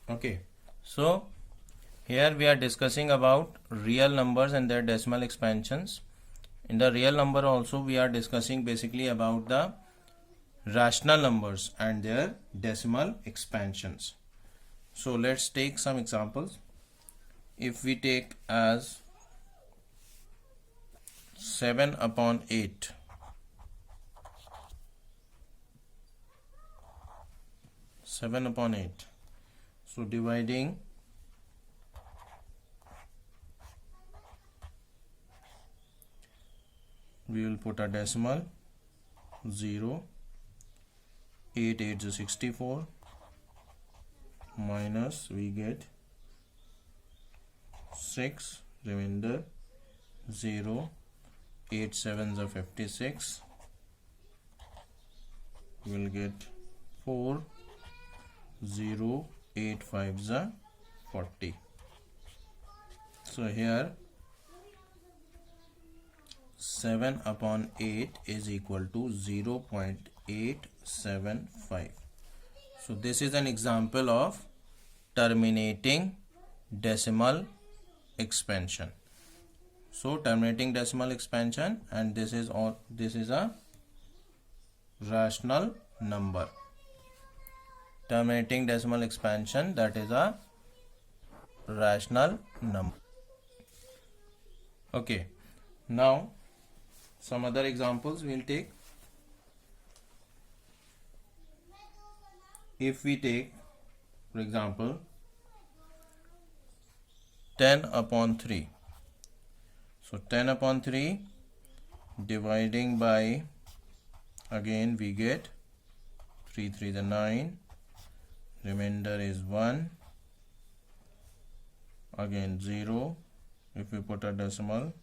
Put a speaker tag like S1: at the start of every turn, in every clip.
S1: Okay, so here we are discussing about real numbers and their decimal expansions. In the real number also we are discussing basically about the rational numbers and their decimal expansions. So let's take some examples. If we take as 7 upon 8, so dividing we will put a decimal 0, 8 8 is 64, minus we get 6, remainder 0, 8 7 is 56, we will get 4, 0, 8 5 is 40. So here 7 upon 8 is equal to 0.875. So this is an example of terminating decimal expansion. So terminating decimal expansion, and this is a rational number. Terminating decimal expansion, that is a rational number. Okay, now some other examples we will take. If we take, for example, 10 upon 3. So 10 upon 3 dividing by, again we get 3 3 is 9, remainder is 1, again 0. If we put a decimal,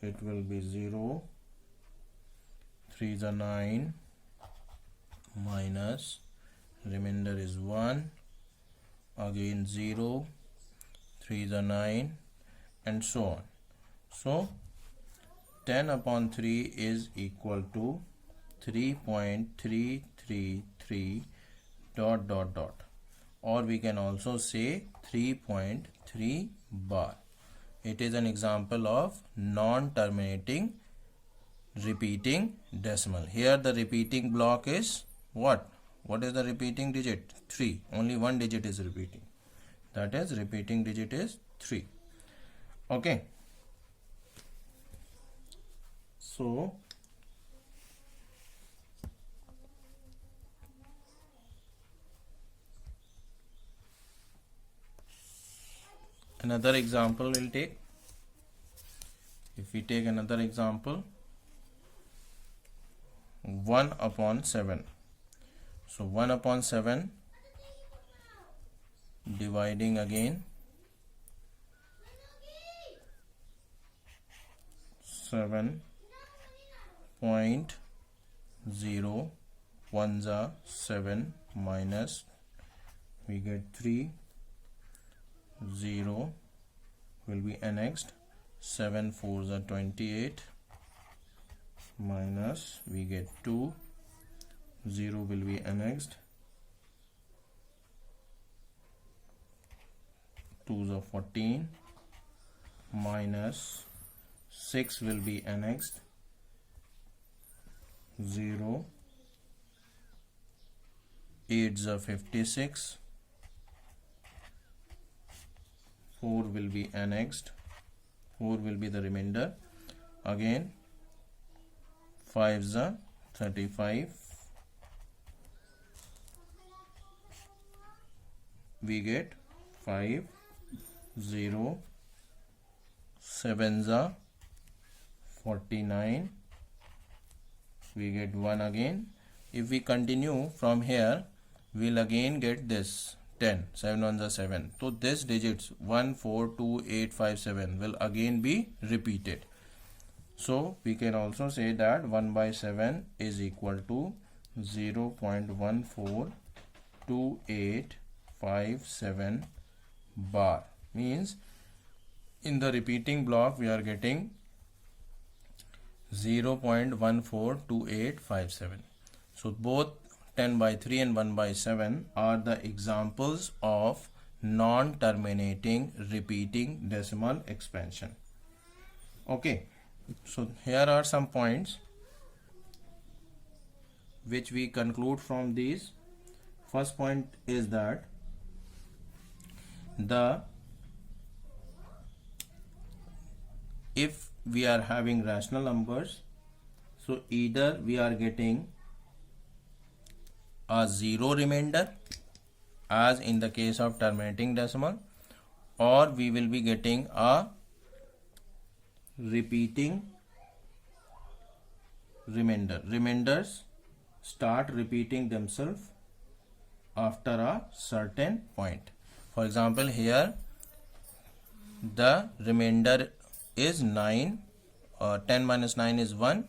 S1: it will be 0, 3 is 9, minus remainder is 1, again 0, 3 is 9, and so on. So 10 upon 3 is equal to 3.333 ... or we can also say 3.3 bar. It is an example of non-terminating repeating decimal. Here the repeating block is what? What is the repeating digit? 3. Only one digit is repeating. That is, repeating digit is 3. Okay. So another example we'll take. If we take another example, 1 upon 7. So 1 upon 7 dividing again 7.0, 1 is 7, minus we get 3, 0 will be annexed, 7 4 is 28, minus we get 2, 0 will be annexed, 2 is 14, minus 6 will be annexed, 0, 8 is 56, 4 will be annexed, 4 will be the remainder, again 5 is 35, we get 5, 0, 7 is 49, we get 1 again. If we continue from here, we'll again get this 10, 7 1 is 7. So this digits 1 4 2 8 5 7 will again be repeated. So we can also say that 1 by 7 is equal to 0.142857 bar. Means in the repeating block we are getting 0.142857. So both 10 by 3 and 1 by 7 are the examples of non-terminating repeating decimal expansion. Okay, so here are some points which we conclude from these. First point is that if we are having rational numbers, so either we are getting a zero remainder as in the case of terminating decimal, or we will be getting a repeating remainder. Remainders start repeating themselves after a certain point. For example, here the remainder is 9, 10 minus 9 is 1,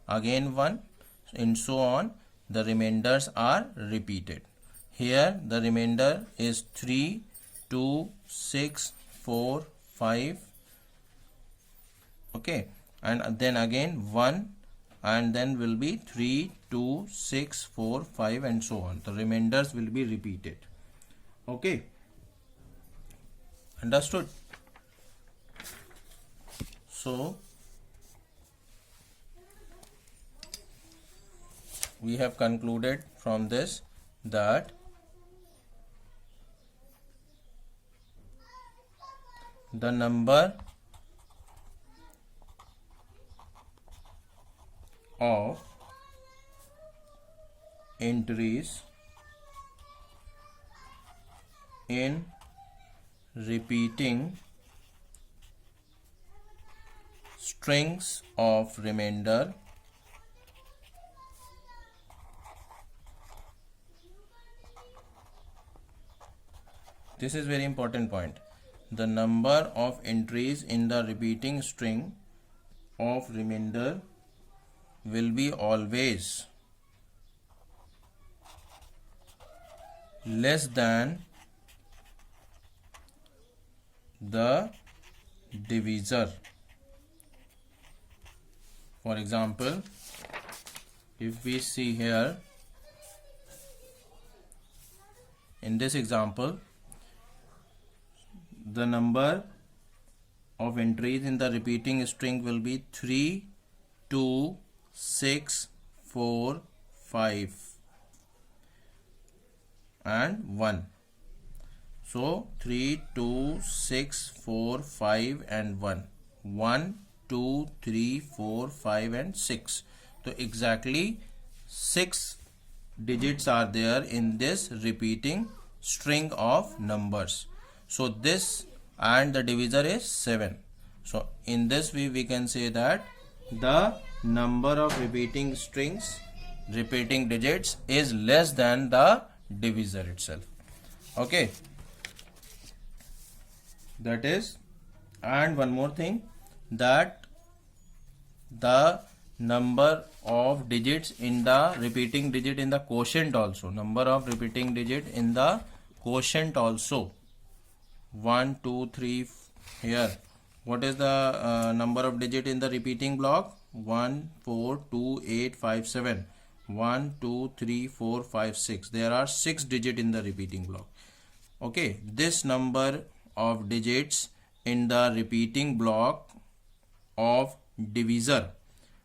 S1: again 1, and so on. The remainders are repeated. Here the remainder is 3, 2, 6, 4, 5. Okay, and then again 1, and then will be 3, 2, 6, 4, 5, and so on. The remainders will be repeated. Okay, understood? So we have concluded from this that the number of entries in repeating strings of remainder this is very important point. The number of entries in the repeating string of remainder will be always less than the divisor. For example, if we see here in this example, the number of entries in the repeating string will be 3, 2, 6, 4, 5 and 1. So 3, 2, 6, 4, 5 and 1. 1, 2, 3, 4, 5 and 6. So exactly 6 digits are there in this repeating string of numbers. So this and the divisor is 7. So in this way we can say that the number of repeating strings, repeating digits is less than the divisor itself. Okay, that is, and one more thing, that the number of digits in the repeating digit in the quotient also, number of repeating digit in the quotient also, 1, 2, 3 here. What is the number of digit in the repeating block? 1, 4, 2, 8, 5, 7. 1, 2, 3, 4, 5, 6. There are 6 digits in the repeating block. Okay, this number of digits in the repeating block of divisor.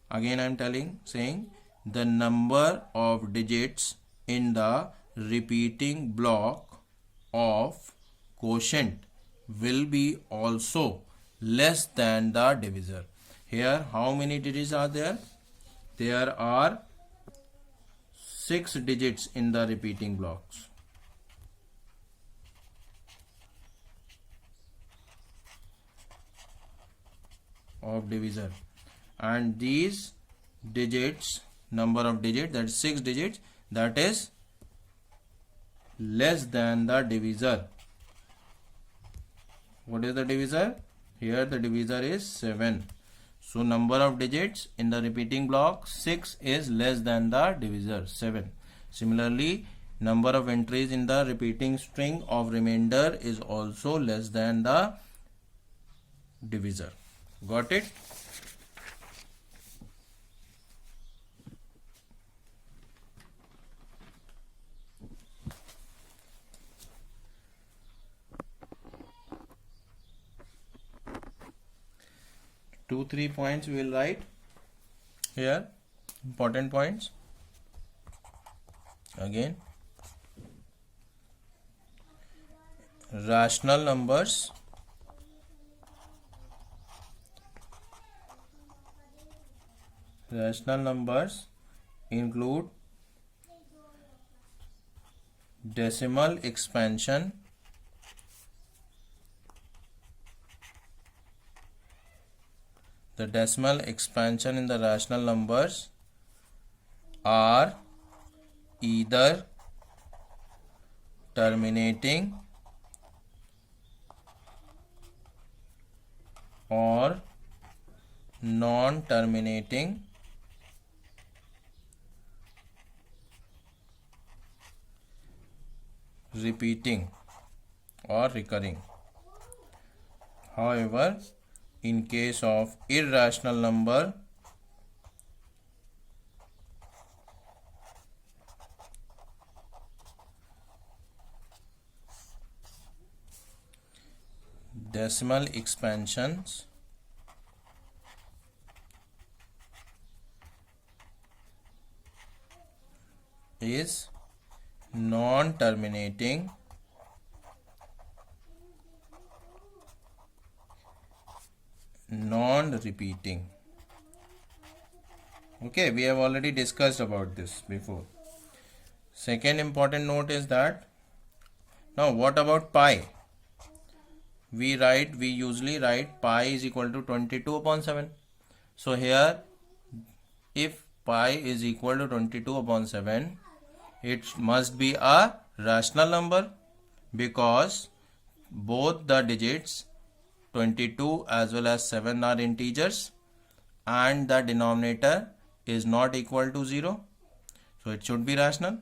S1: Again I am saying the number of digits in the repeating block of quotient will be also less than the divisor. Here how many digits are there? There are 6 digits in the repeating blocks. Of divisor, and these digits, number of digits, that is 6 digits, that is less than the divisor. What is the divisor? Here the divisor is 7. So number of digits in the repeating block 6 is less than the divisor 7. Similarly, number of entries in the repeating string of remainder is also less than the divisor. Got it? 2-3 points we will write here, important points. Again, rational numbers include decimal expansion, the decimal expansion in the rational numbers are either terminating or non-terminating repeating or recurring. However, in case of irrational number, decimal expansions is non-terminating non-repeating. Okay, we have already discussed about this before. Second important note is that now what about pi? We usually write pi is equal to 22/7. So here, if pi is equal to 22/7, it must be a rational number, because both the digits 22 as well as 7 are integers and the denominator is not equal to 0. So it should be rational,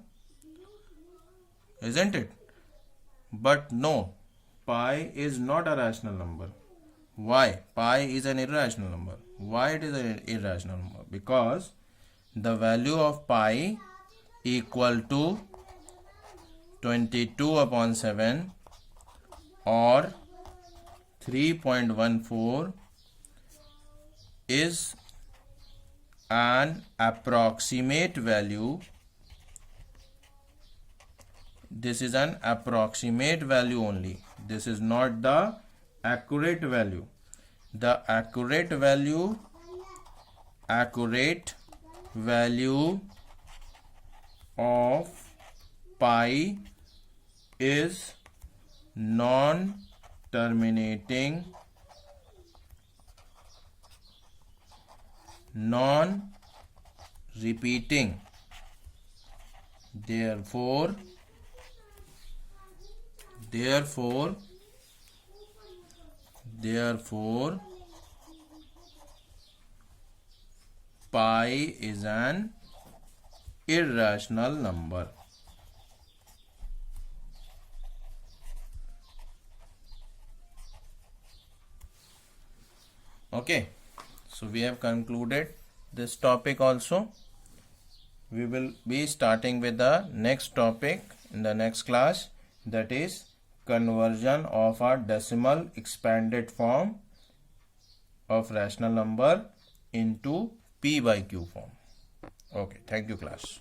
S1: isn't it? But no, pi is not a rational number. Why? Pi is an irrational number. Why it is an irrational number? Because the value of pi equal to 22/7 or 3.14 is an approximate value. This is an approximate value only. This is not the accurate value. The accurate value of pi is non-terminating, non-repeating. Therefore, pi is an irrational number. Okay, so we have concluded this topic also. We will be starting with the next topic in the next class, that is conversion of a decimal expanded form of rational number into p by q form. Okay, thank you class.